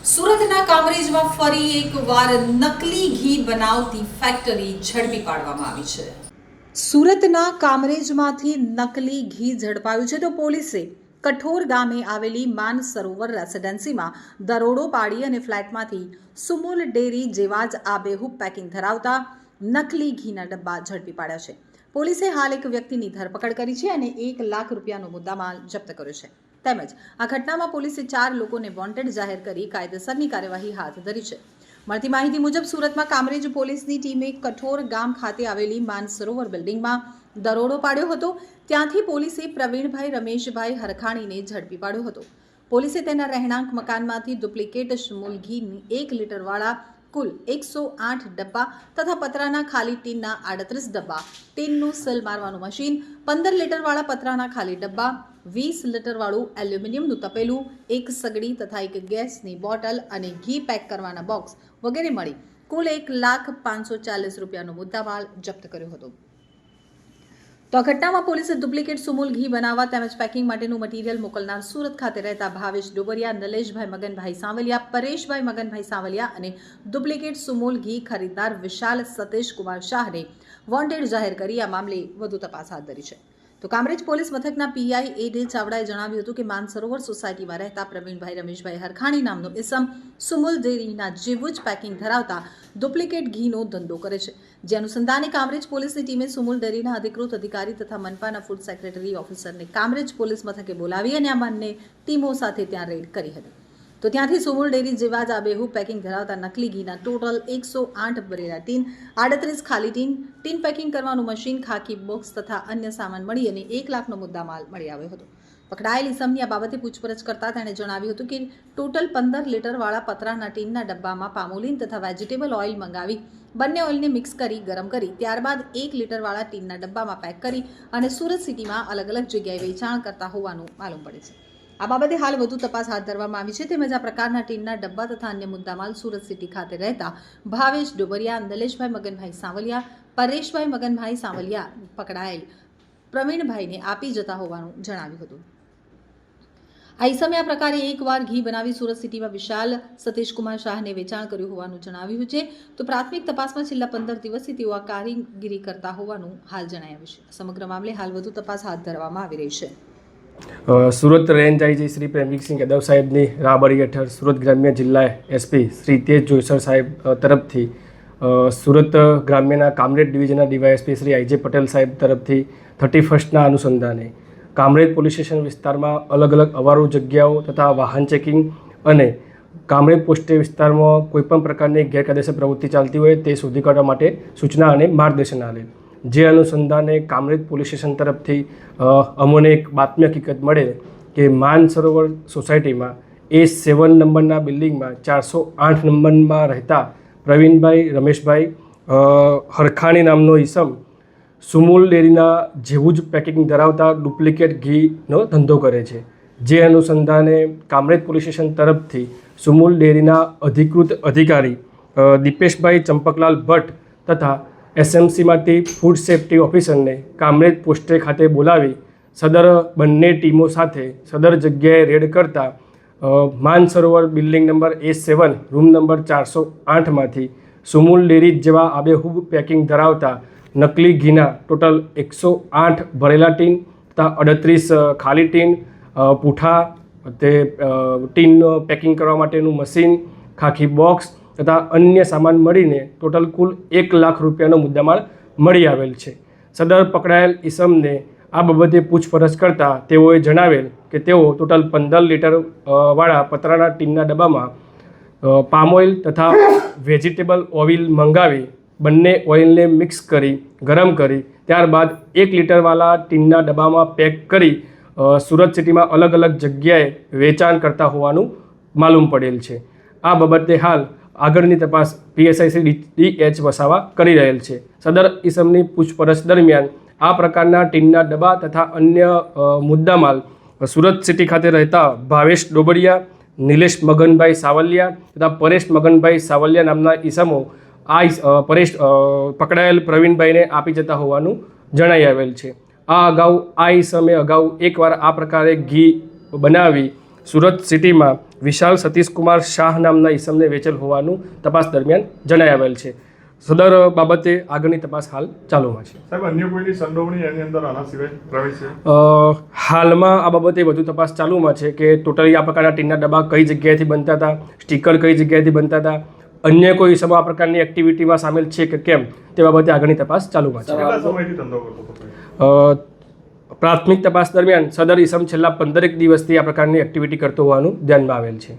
સુરતના કામરેજમાં ફરી એકવાર નકલી ઘી બનાવતી ફેક્ટરી ઝડપી પાડવામાં આવી છે। સુરતના કામરેજમાંથી નકલી ઘી ઝડપાયું છે તો પોલીસે કઠોર ગામે આવેલી માનસરોવર રેસિડેન્સીમાં દરોડો પાડી અને ફ્લેટમાંથી સુમુલ ડેરી જેવા જ આબેહૂબ પેકિંગ ધરાવતા નકલી ઘીના ડબ્બા ઝડપી પાડ્યા છે। પોલીસે હાલ એક વ્યક્તિની ધરપકડ કરી છે અને 1 લાખ રૂપિયાનો મુદ્દામાલ જપ્ત કર્યો છે। તેમજ આ ઘટનામાં પોલીસે 4 લોકોને વોન્ટેડ જાહેર કરી કાયદેસરની કાર્યવાહી હાથ ધરી છે। મળતી માહિતી મુજબ સુરતમાં કામરેજ પોલીસની ટીમે કઠોર ગામ ખાતે આવેલી માનસરોવર બિલ્ડિંગમાં દરોડો પાડ્યો હતો। ત્યાંથી પોલીસે પ્રવીણભાઈ રમેશભાઈ હરખાણીને ઝડપી પાડ્યો હતો। પોલીસે તેના રહેણાંક મકાનમાંથી ડુપ્લિકેટ સુમુલ ઘીની 1 લીટરવાળા કુલ 108 ડબ્બા તથા પતરાના ખાલી ટીનના 38 ડબ્બા, ટીનનું સીલ મારવાનું મશીન, 15 લીટરવાળા પતરાના ખાલી ડબ્બા, 20 લીટરવાળું એલ્યુમિનિયમનું તપેલું, 1 સગડી તથા 1 ગેસની બોટલ અને ઘી પેક કરવાના બોક્સ વગેરે મળી કુલ 1,540,000 રૂપિયાનો મુદ્દામાલ જપ્ત કર્યો હતો। તો આ ઘટનામાં પોલીસે ડુપ્લિકેટ સુમુલ ઘી બનાવવા તેમજ પેકિંગ માટેનું મટીરીયલ મોકલનાર સુરત ખાતે રહેતા ભાવેશ ડોબરિયા, નિલેશભાઈ મગનભાઈ સાવલિયા, પરેશભાઈ મગનભાઈ સાવલિયા અને ડુપ્લિકેટ સુમુલ ઘી ખરીદનાર વિશાલ સતીશ કુમાર શાહને વોન્ટેડ જાહેર કરી આ મામલે વધુ તપાસ હાથ ધરી છે। તો કામરેજ પોલીસ મથકના પીઆઈ એ.ડી. ચાવડાએ જણાવ્યું હતું કે માનસરોવર સોસાયટીમાં રહેતા પ્રવીણભાઈ રમેશભાઈ હરખાણી નામનો ઇસમ સુમુલ ડેરીના જેવું જ પેકિંગ ધરાવતા ડુપ્લિકેટ ઘીનો ધંધો કરે છે। જે અનુસંધાને કામરેજ પોલીસની ટીમે સુમુલ ડેરીના અધિકૃત અધિકારી તથા મનપાના ફૂડ સેક્રેટરી ઓફિસરને કામરેજ પોલીસ મથકે બોલાવી અને આ બંને ટીમો સાથે ત્યાં રેડ કરી હતી। તો ત્યાંથી સુમુલ ડેરી જેવા જ આબેહૂબ પેકિંગ ધરાવતા નકલી ઘીના ટોટલ 108 ભરેલા ટીન, 38 ખાલી ટીન પેકિંગ કરવાનું મશીન, ખાકી બોક્સ તથા અન્ય સામાન મળી અને 1 લાખનો મુદ્દામાલ મળી આવ્યો હતો। પકડાયેલ ઇસમની આ બાબતે પૂછપરછ કરતા તેણે જણાવ્યું હતું કે ટોટલ 15 લીટરવાળા પતરાના ટીનના ડબ્બામાં પામોલીન તથા વેજીટેબલ ઓઇલ મંગાવી બંને ઓઇલને મિક્સ કરી ગરમ કરી ત્યારબાદ 1 લીટરવાળા ટીનના ડબ્બામાં પેક કરી અને સુરત સિટીમાં અલગ અલગ જગ્યાએ વેચાણ કરતા હોવાનું માલુમ પડે છે। આ બાબતે હાલ વધુ તપાસ હાથ ધરવામાં આવી છે। તેમજ આ પ્રકારના ટીનના ડબ્બા તથા અન્ય મુદ્દામાલ સુરત સિટી ખાતે રહેતા ભાવેશ ડોબરિયા, નિલેશભાઈ મગનભાઈ સાવલિયા, પરેશભાઈ મગનભાઈ સાવલિયા પકડાયેલ પ્રવીણભાઈને આપી જતા હોવાનું જણાવ્યું હતું। આ ઇસમે આ પ્રકારે એકવાર ઘી બનાવી સુરત સિટીમાં વિશાલ સતીશ કુમાર શાહને વેચાણ કર્યું હોવાનું જણાવ્યું છે। તો પ્રાથમિક તપાસમાં છેલ્લા 15 દિવસથી તેઓ આ કારીગીરી કરતા હોવાનું હાલ જણાવ્યું છે। સમગ્ર મામલે હાલ વધુ તપાસ હાથ ધરવામાં આવી રહી છે। સુરત રેન્જ આઈજી શ્રી પ્રેમજીતસિંહ યાદવ સાહેબની રાહબરી હેઠળ સુરત ગ્રામ્ય જિલ્લા એસપી શ્રી તેજ જોઈસર સાહેબ તરફથી સુરત ગ્રામ્યના કામરેજ ડિવિઝનના ડીવાયએસપી શ્રી આઈજે પટેલ સાહેબ તરફથી 31ના અનુસંધાને કામરેજ પોલીસ સ્ટેશન વિસ્તારમાં અલગ અલગ અવારો જગ્યાઓ તથા વાહન ચેકિંગ અને કામરેજ પોસ્ટે વિસ્તારમાં કોઈપણ પ્રકારની ગેરકાયદેસર પ્રવૃત્તિ ચાલતી હોય તે શોધી કાઢવા માટે સૂચના અને માર્ગદર્શન આવેલ। જે અનુસંધાને કામરેજ પોલીસ સ્ટેશન તરફથી અમોને એક બાતમી હકીકત મળે કે માનસરોવર સોસાયટીમાં A7 નંબરના બિલ્ડિંગમાં 408 નંબરમાં રહેતા પ્રવીણભાઈ રમેશભાઈ હરખાણી નામનો ઈસમ સુમુલ ડેરીના જેવું જ પેકિંગ ધરાવતા ડુપ્લિકેટ ઘીનો ધંધો કરે છે। જે અનુસંધાને કામરેજ પોલીસ સ્ટેશન તરફથી સુમુલ ડેરીના અધિકૃત અધિકારી દીપેશભાઈ ચંપકલાલ ભટ્ટ તથા એસએમસીમાંથી ફૂડ સેફ્ટી ઓફિસરને કામરેજ પોસ્ટે ખાતે બોલાવી સદર બંને ટીમો સાથે સદર જગ્યાએ રેડ કરતા Mansarovar building number A7 room number 408માંથી સુમુલ ડેરી જેવા આબેહૂબ પેકિંગ ધરાવતા નકલી ઘીના ટોટલ 108 ભરેલા ટીન તથા 38 ખાલી ટીન, પૂઠા, તે ટીન પેકિંગ કરવા માટેનું મશીન, ખાખી બોક્સ તથા અન્ય સામાન મળીને ટોટલ કુલ 1 લાખ રૂપિયાનો મુદ્દામાલ મળી આવેલ છે। સદર પકડાયેલ ઈસમને આ બાબતે પૂછપરછ કરતાં તેઓએ જણાવેલ કે તેઓ ટોટલ 15 લીટર વાળા પતરાના ટીનના ડબ્બામાં પામ ઓઇલ તથા વેજીટેબલ ઓઇલ મંગાવી બંને ઓઇલને મિક્સ કરી ગરમ કરી ત્યારબાદ 1 લીટરવાળા ટીનના ડબ્બામાં પેક કરી સુરત સિટીમાં અલગ અલગ જગ્યાએ વેચાણ કરતા હોવાનું માલુમ પડેલ છે। આ બાબતે હાલ આગળની તપાસ પીએસઆઈ શ્રી ડી.એચ. વસાવા કરી રહેલ છે। સદર ઇસમની પૂછપરછ દરમિયાન આ પ્રકારના ટીનના ડબ્બા તથા અન્ય મુદ્દામાલ સુરત સિટી ખાતે રહેતા ભાવેશ ડોબરિયા, નિલેશ મગનભાઈ સાવલિયા તથા પરેશ મગનભાઈ સાવલિયા નામના ઈસમો પરેશ પકડાયેલ પ્રવીણભાઈને આપી જતા હોવાનું જણાઈ આવેલ છે। આ ઈસમે અગાઉ એકવાર આ પ્રકારે ઘી બનાવી સુરત સિટીમાં વિશાલ સતીશકુમાર શાહ નામના ઈસમને વેચેલ હોવાનું તપાસ દરમિયાન જણાઈ આવેલ છે. સદર બાબતે આગળની તપાસ હાલ ચાલુમાં છે. સાહેબ, અન્ય કોઈની સંડોવણી એની અંદર આના સિવાય પ્રવેશ છે? હાલમાં આ બાબતે વધુ તપાસ ચાલુમાં છે કે ટોટલી આ પ્રકારના ટીનના ડબ્બા કઈ જગ્યાએથી બનતા હતા, સ્ટીકર કઈ જગ્યાએથી બનતા હતા, અન્ય કોઈ આ પ્રકારની એક્ટિવિટીમાં સામેલ છે કે કેમ તે બાબતે આગળની તપાસ ચાલુમાં છે. કેટલા સમયથી ધંધો કરતો હતો? પ્રાથમિક તપાસ દરમિયાન સદર ઈસમ છેલ્લા 15 દિવસથી આ પ્રકારની એક્ટિવિટી કરતો હોવાનું ધ્યાનમાં આવેલ છે.